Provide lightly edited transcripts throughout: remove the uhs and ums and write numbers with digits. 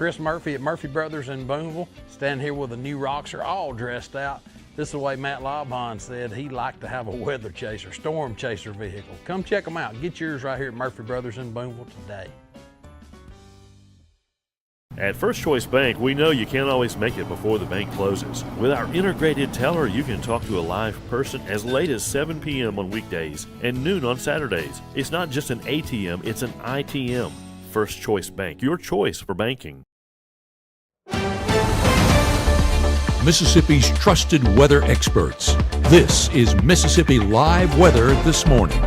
Chris Murphy at Murphy Brothers in Boonville. Standing here with a new Roxor, all dressed out. This is the way Matt Laubon said he liked to have a weather chaser, storm chaser vehicle. Come check them out. Get yours right here at Murphy Brothers in Boonville today. At First Choice Bank, we know you can't always make it before the bank closes. With our integrated teller, you can talk to a live person as late as 7 p.m. on weekdays and noon on Saturdays. It's not just an ATM, it's an ITM. First Choice Bank, your choice for banking. Mississippi's trusted weather experts. This is Mississippi Live Weather This Morning.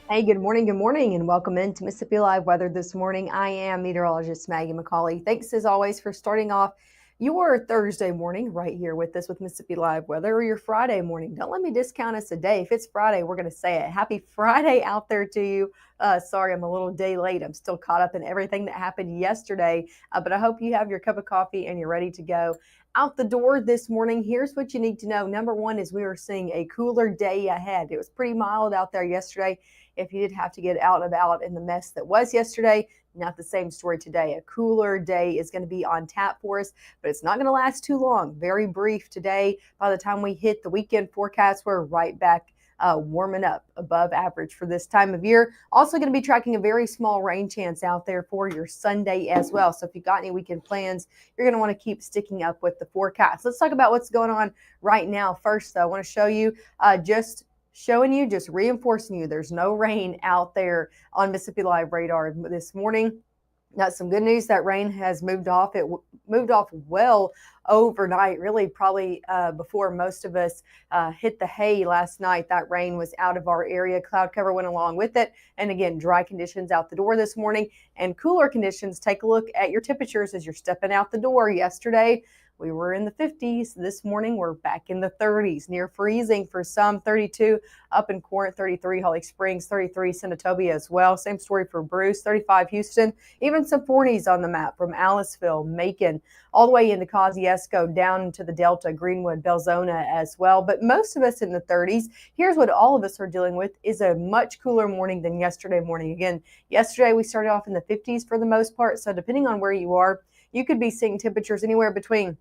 Hey, good morning, and welcome into Mississippi Live Weather This Morning. I am meteorologist Maggie McCauley. Thanks as always for starting off your Thursday morning right here with us with Mississippi Live Weather, or your Friday morning. Don't let me discount us a day. If it's Friday, we're going to say it. Happy Friday out there to you. Sorry, I'm a little day late. I'm still caught up in everything that happened yesterday, but I hope you have your cup of coffee and you're ready to go out the door this morning. Here's what you need to know. Number one is we are seeing a cooler day ahead. It was pretty mild out there yesterday. If you did have to get out and about in the mess that was yesterday, not the same story today. A cooler day is going to be on tap for us, but it's not going to last too long. Very brief today. By the time we hit the weekend forecast, we're right back warming up above average for this time of year. Also going to be tracking a very small rain chance out there for your Sunday as well. So if you've got any weekend plans, you're going to want to keep sticking up with the forecast. Let's talk about what's going on right now. First, though, I want to show you just reinforcing you, there's no rain out there on Mississippi Live radar this morning. That's some good news. That rain has moved off. It moved off well overnight, really probably before most of us hit the hay last night. That rain was out of our area. Cloud cover went along with it. And again, dry conditions out the door this morning and cooler conditions. Take a look at your temperatures as you're stepping out the door. Yesterday, we were in the 50s. This morning, we're back in the 30s, near freezing for some. 32 up in Corinth, 33 Holly Springs, 33 Senatobia as well. Same story for Bruce, 35 Houston, even some 40s on the map from Aliceville, Macon, all the way into Kosciuszko, down into the Delta, Greenwood, Belzona as well. But most of us in the 30s. Here's what all of us are dealing with is a much cooler morning than yesterday morning. Again, yesterday we started off in the 50s for the most part. So depending on where you are, you could be seeing temperatures anywhere between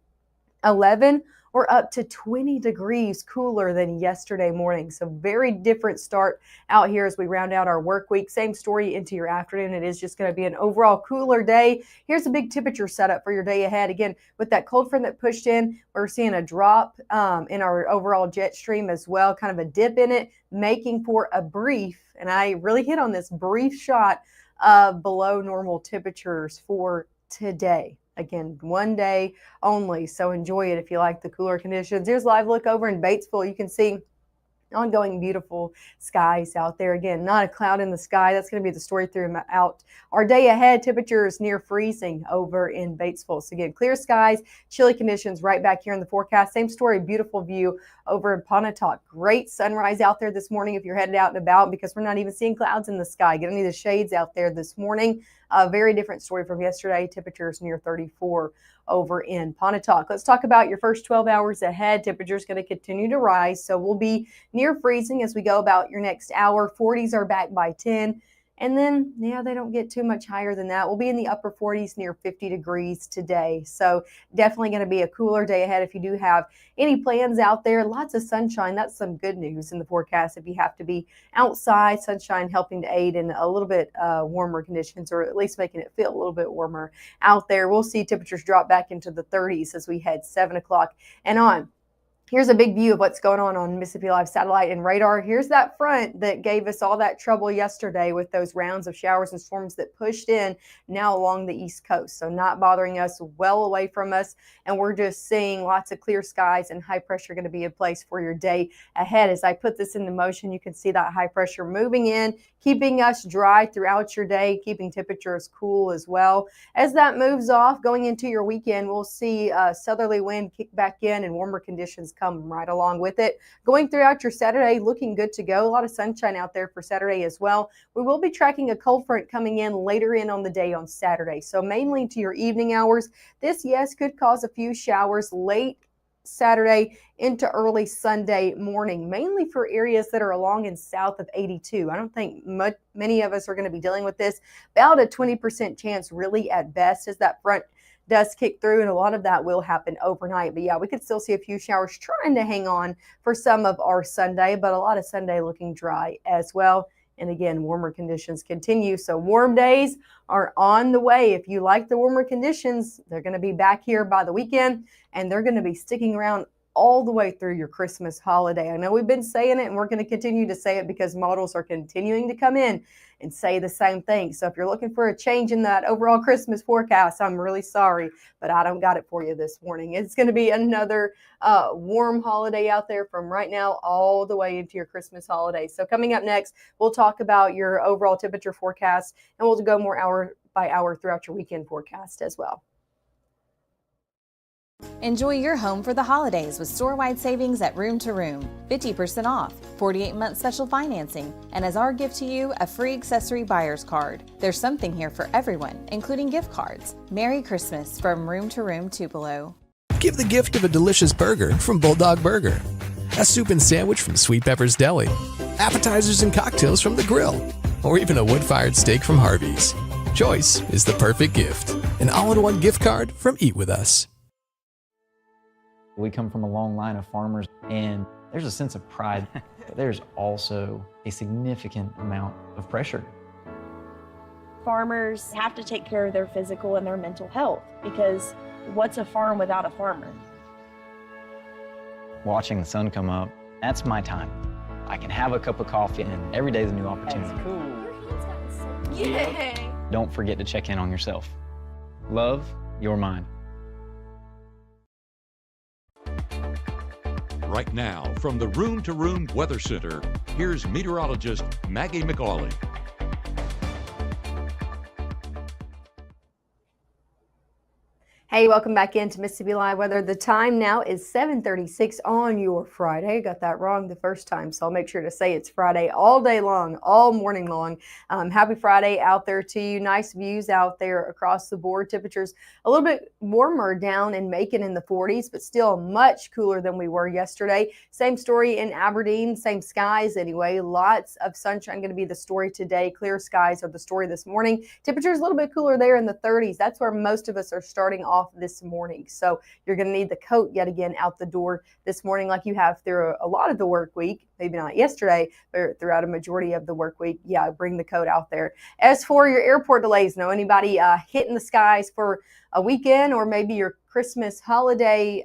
11 or up to 20 degrees cooler than yesterday morning. So very different start out here as we round out our work week. Same story into your afternoon. It is just going to be an overall cooler day. Here's a big temperature setup for your day ahead. Again, with that cold front that pushed in, we're seeing a drop in our overall jet stream as well, kind of a dip in it, making for a brief, and I really hit on this, brief shot of below normal temperatures for today. Again, one day only, so enjoy it if you like the cooler conditions. Here's a live look over in Batesville. You can see ongoing beautiful skies out there. Again, not a cloud in the sky. That's going to be the story throughout our day ahead. Temperatures near freezing over in Batesville. So again, clear skies, chilly conditions right back here in the forecast. Same story, beautiful view over in Pontotoc. Great sunrise out there this morning if you're headed out and about, because we're not even seeing clouds in the sky. Get any of the shades out there this morning. A very different story from yesterday. Temperatures near 34 over in Pontotoc. Let's talk about your first 12 hours ahead. Temperatures going to continue to rise, so we'll be near freezing as we go about your next hour. 40s are back by 10. And then, they don't get too much higher than that. We'll be in the upper 40s near 50 degrees today. So definitely going to be a cooler day ahead if you do have any plans out there. Lots of sunshine. That's some good news in the forecast if you have to be outside. Sunshine helping to aid in a little bit warmer conditions, or at least making it feel a little bit warmer out there. We'll see temperatures drop back into the 30s as we head 7 o'clock and on. Here's a big view of what's going on Mississippi Live satellite and radar. Here's that front that gave us all that trouble yesterday with those rounds of showers and storms that pushed in now along the East Coast. So not bothering us, well away from us. And we're just seeing lots of clear skies and high pressure going to be in place for your day ahead. As I put this into motion, you can see that high pressure moving in, keeping us dry throughout your day, keeping temperatures cool as well. As that moves off, going into your weekend, we'll see southerly wind kick back in and warmer conditions come right along with it. Going throughout your Saturday, looking good to go. A lot of sunshine out there for Saturday as well. We will be tracking a cold front coming in later in on the day on Saturday. So mainly to your evening hours. This, yes, could cause a few showers late Saturday into early Sunday morning, mainly for areas that are along and south of 82. I don't think many of us are going to be dealing with this. About a 20% chance really at best as that front does kick through, and a lot of that will happen overnight. But yeah, we could still see a few showers trying to hang on for some of our Sunday, but a lot of Sunday looking dry as well. And again, warmer conditions continue. So warm days are on the way. If you like the warmer conditions, they're going to be back here by the weekend, and they're going to be sticking around all the way through your Christmas holiday. I know we've been saying it, and we're going to continue to say it because models are continuing to come in and say the same thing. So if you're looking for a change in that overall Christmas forecast, I'm really sorry, but I don't got it for you this morning. It's going to be another warm holiday out there from right now all the way into your Christmas holiday. So coming up next, we'll talk about your overall temperature forecast, and we'll go more hour by hour throughout your weekend forecast as well. Enjoy your home for the holidays with store-wide savings at Room to Room. 50% off, 48-month special financing, and as our gift to you, a free accessory buyer's card. There's something here for everyone, including gift cards. Merry Christmas from Room to Room Tupelo. Give the gift of a delicious burger from Bulldog Burger, a soup and sandwich from Sweet Pepper's Deli, appetizers and cocktails from The Grill, or even a wood-fired steak from Harvey's. Choice is the perfect gift. An all-in-one gift card from Eat With Us. We come from a long line of farmers, and there's a sense of pride, but there's also a significant amount of pressure. Farmers have to take care of their physical and their mental health, because what's a farm without a farmer? Watching the sun come up, that's my time. I can have a cup of coffee, and every day's a new opportunity. That's cool. Yeah. Don't forget to check in on yourself. Love your mind. Right now, from the Room to Room Weather Center, here's meteorologist Maggie McAuley. Hey, welcome back into Mississippi Live Weather. The time now is 7:36 on your Friday. Got that wrong the first time, so I'll make sure to say it's Friday all day long, all morning long. Happy Friday out there to you. Nice views out there across the board. Temperatures a little bit warmer down in Macon in the 40s, but still much cooler than we were yesterday. Same story in Aberdeen, same skies anyway. Lots of sunshine going to be the story today. Clear skies are the story this morning. Temperatures a little bit cooler there in the 30s. That's where most of us are starting off this morning. So you're going to need the coat yet again out the door this morning, like you have through a lot of the work week. Maybe not yesterday, but throughout a majority of the work week. Yeah, bring the coat out there. As for your airport delays, know anybody hitting the skies for a weekend or maybe your Christmas holiday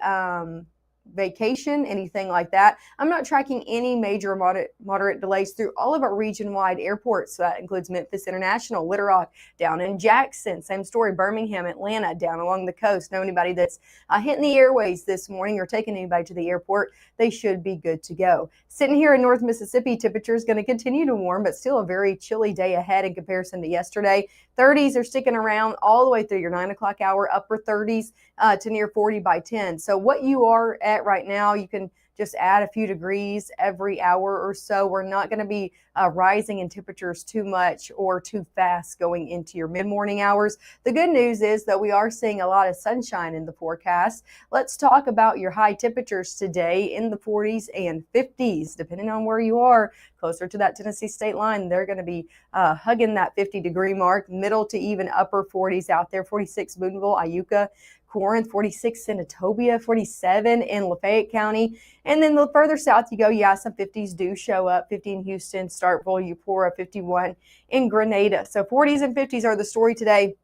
vacation, anything like that? I'm not tracking any major moderate delays through all of our region-wide airports. So that includes Memphis International, Little Rock, down in Jackson, same story, Birmingham, Atlanta, down along the coast. Know anybody that's hitting the airways this morning or taking anybody to the airport, they should be good to go. Sitting here in North Mississippi, temperature is going to continue to warm, but still a very chilly day ahead in comparison to yesterday. 30s are sticking around all the way through your 9 o'clock hour, upper 30s to near 40 by 10. So what you are at right now, you can just add a few degrees every hour or so. We're not going to be rising in temperatures too much or too fast going into your mid-morning hours. The good news is that we are seeing a lot of sunshine in the forecast. Let's talk about your high temperatures today in the 40s and 50s, depending on where you are. Closer to that Tennessee state line, they're going to be hugging that 50-degree mark, middle to even upper 40s out there. 46 Boonville, Iuka, Corinth, 46 Senatobia, 47 in Lafayette County. And then the further south you go, yeah, some 50s do show up. 50 in Houston, Starkville, Eupora, 51 in Grenada. So 40s and 50s are the story today.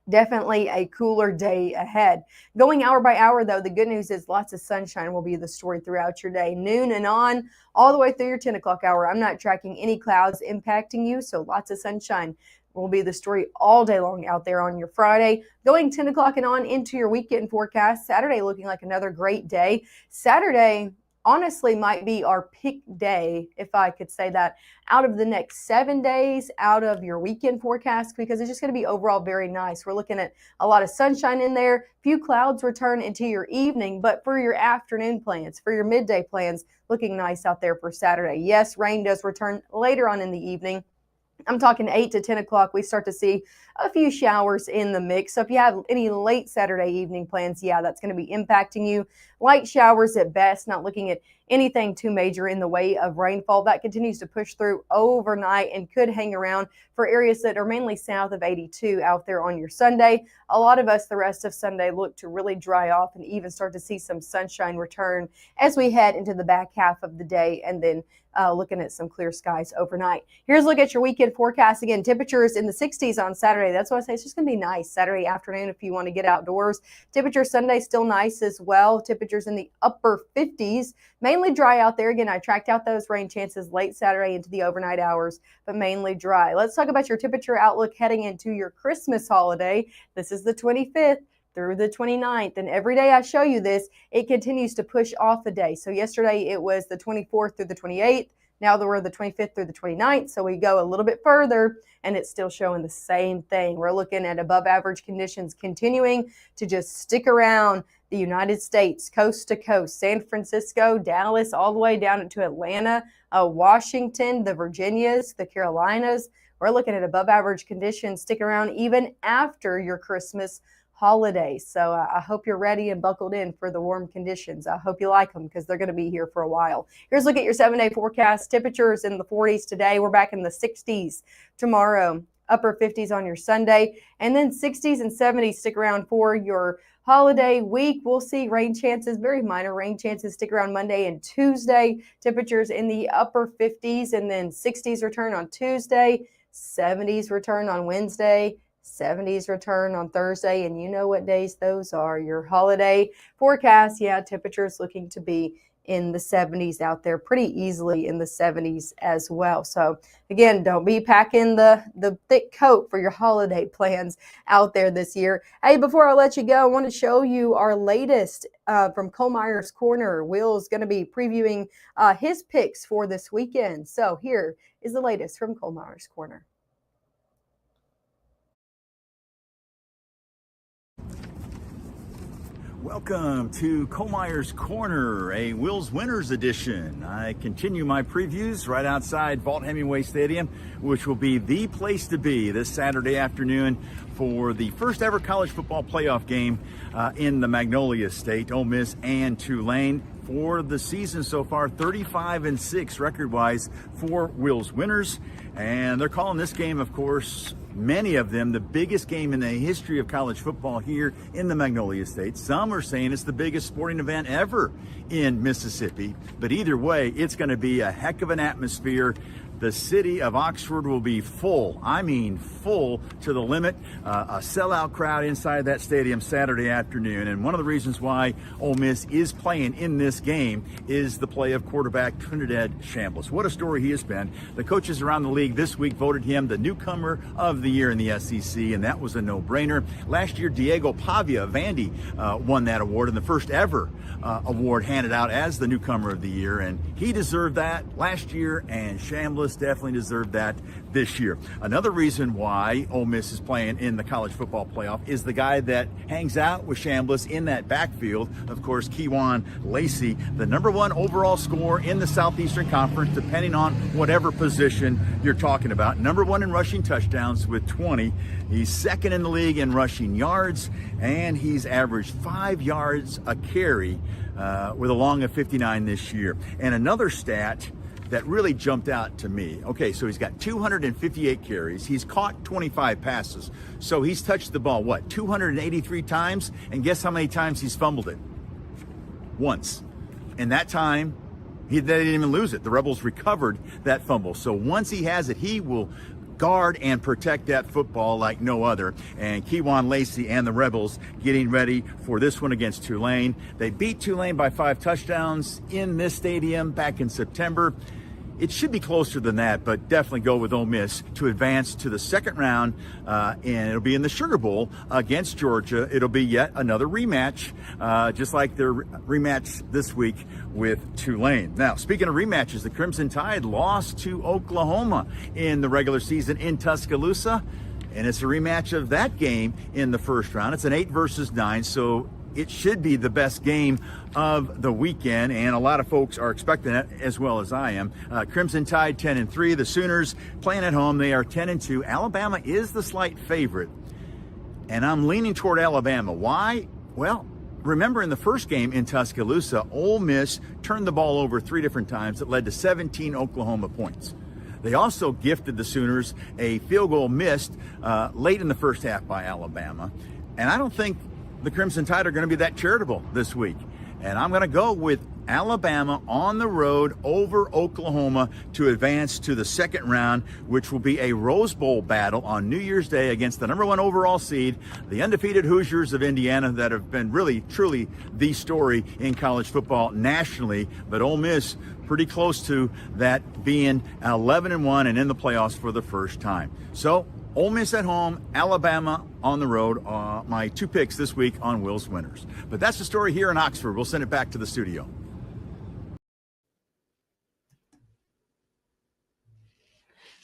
Definitely a cooler day ahead. Going hour by hour, though, the good news is lots of sunshine will be the story throughout your day. Noon and on, all the way through your 10 o'clock hour. I'm not tracking any clouds impacting you, so lots of sunshine will be the story all day long out there on your Friday. Going 10 o'clock and on into your weekend forecast. Saturday looking like another great day. Saturday honestly might be our peak day, if I could say that, out of the next 7 days out of your weekend forecast, because it's just going to be overall very nice. We're looking at a lot of sunshine in there. Few clouds return into your evening, but for your afternoon plans, for your midday plans, looking nice out there for Saturday. Yes, rain does return later on in the evening, I'm talking 8 to 10 o'clock, we start to see a few showers in the mix. So if you have any late Saturday evening plans, yeah, that's going to be impacting you. Light showers at best, not looking at anything too major in the way of rainfall. That continues to push through overnight and could hang around for areas that are mainly south of 82 out there on your Sunday. A lot of us the rest of Sunday look to really dry off and even start to see some sunshine return as we head into the back half of the day, and then looking at some clear skies overnight. Here's a look at your weekend forecast. Again, temperatures in the 60s on Saturday. That's why I say it's just going to be nice Saturday afternoon if you want to get outdoors. Temperature Sunday still nice as well. Temperatures in the upper 50s. Mainly dry out there. Again, I tracked out those rain chances late Saturday into the overnight hours, but mainly dry. Let's talk about your temperature outlook heading into your Christmas holiday. This is the 25th. Through the 29th, and every day I show you this, it continues to push off a day. So yesterday it was the 24th through the 28th. Now that we're the 25th through the 29th, so we go a little bit further, and it's still showing the same thing. We're looking at above average conditions continuing to just stick around the United States, coast to coast, San Francisco, Dallas, all the way down to Atlanta, Washington, the Virginias, the Carolinas. We're looking at above average conditions stick around even after your Christmas holidays. So I hope you're ready and buckled in for the warm conditions. I hope you like them because they're going to be here for a while. Here's a look at your 7-day forecast. Temperatures in the 40s today. We're back in the 60s tomorrow. Upper 50s on your Sunday. And then 60s and 70s stick around for your holiday week. We'll see rain chances, very minor rain chances, stick around Monday and Tuesday. Temperatures in the upper 50s, and then 60s return on Tuesday. 70s return on Wednesday. 70s return on Thursday, and you know what days those are. Your holiday forecast, yeah, temperatures looking to be in the 70s out there, pretty easily in the 70s as well. So again, don't be packing the thick coat for your holiday plans out there this year. Hey, before I let you go, I want to show you our latest from Cole Meyer's Corner. Will's going to be previewing his picks for this weekend. So here is the latest from Cole Meyer's Corner. Welcome to Cole Meyer's Corner, a Will's Winners edition. I continue my previews right outside Vaught-Hemingway Stadium, which will be the place to be this Saturday afternoon for the first ever college football playoff game in the Magnolia State, Ole Miss and Tulane. For the season so far, 35-6 record-wise for Will's Winners. And they're calling this game, of course, many of them, the biggest game in the history of college football here in the Magnolia State. Some are saying it's the biggest sporting event ever in Mississippi. But either way, it's going to be a heck of an atmosphere. The city of Oxford will be full. I mean full to the limit. A sellout crowd inside that stadium Saturday afternoon. And one of the reasons why Ole Miss is playing in this game is the play of quarterback Trinidad Shambliss. What a story he has been. The coaches around the league this week voted him the newcomer of the year in the SEC, and that was a no-brainer. Last year, Diego Pavia of Vandy won that award, and the first ever award handed out as the newcomer of the year, and he deserved that last year, and Shambliss definitely deserved that this year. Another reason why Ole Miss is playing in the college football playoff is the guy that hangs out with Shambliss in that backfield, of course, Kewan Lacey, the #1 overall scorer in the Southeastern Conference, depending on whatever position you're talking about. #1 in rushing touchdowns with 20. He's second in the league in rushing yards, and he's averaged 5 yards a carry with a long of 59 this year. And another stat that really jumped out to me. Okay, so he's got 258 carries. He's caught 25 passes. So he's touched the ball, 283 times? And guess how many times he's fumbled it? Once. And that time, they didn't even lose it. The Rebels recovered that fumble. So once he has it, he will guard and protect that football like no other. And Kewan Lacey and the Rebels getting ready for this one against Tulane. They beat Tulane by 5 touchdowns in this stadium back in September. It should be closer than that, but definitely go with Ole Miss to advance to the second round, and it'll be in the Sugar Bowl against Georgia. It'll be yet another rematch, just like their rematch this week with Tulane. Now, speaking of rematches, the Crimson Tide lost to Oklahoma in the regular season in Tuscaloosa, and it's a rematch of that game in the first round. It's an 8 versus 9, so it should be the best game of the weekend, and a lot of folks are expecting it, as well as I am. Crimson Tide 10-3. The Sooners playing at home. They are 10-2. Alabama is the slight favorite, and I'm leaning toward Alabama. Why? Well, remember in the first game in Tuscaloosa, Ole Miss turned the ball over 3 different times. That led to 17 Oklahoma points. They also gifted the Sooners a field goal missed late in the first half by Alabama. And I don't think the Crimson Tide are going to be that charitable this week. And I'm going to go with Alabama on the road over Oklahoma to advance to the second round, which will be a Rose Bowl battle on New Year's Day against the #1 overall seed, the undefeated Hoosiers of Indiana, that have been really, truly the story in college football nationally. But Ole Miss pretty close to that, being 11-1 and in the playoffs for the first time. So Ole Miss at home, Alabama on the road. My 2 picks this week on Will's Winners. But that's the story here in Oxford. We'll send it back to the studio.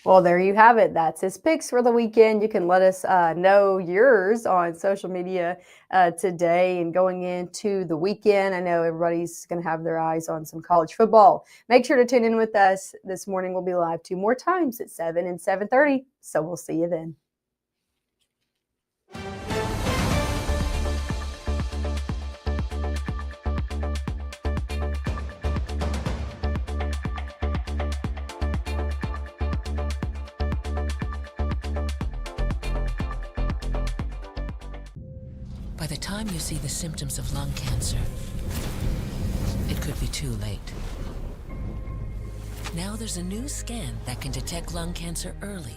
Well, there you have it. That's his picks for the weekend. You can let us know yours on social media today and going into the weekend. I know everybody's going to have their eyes on some college football. Make sure to tune in with us this morning. We'll be live 2 more times at 7 and 7:30. So we'll see you then. By the time you see the symptoms of lung cancer, it could be too late. Now there's a new scan that can detect lung cancer early.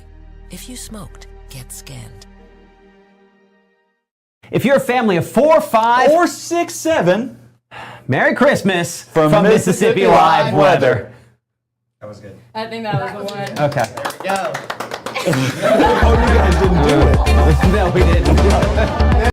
If you smoked, get scanned. If you're a family of 4, 5, or 6, 7, Merry Christmas from Mississippi Live Weather. That was good. I think that was the one. Okay. There we go. Oh, you guys didn't do it. No, we didn't.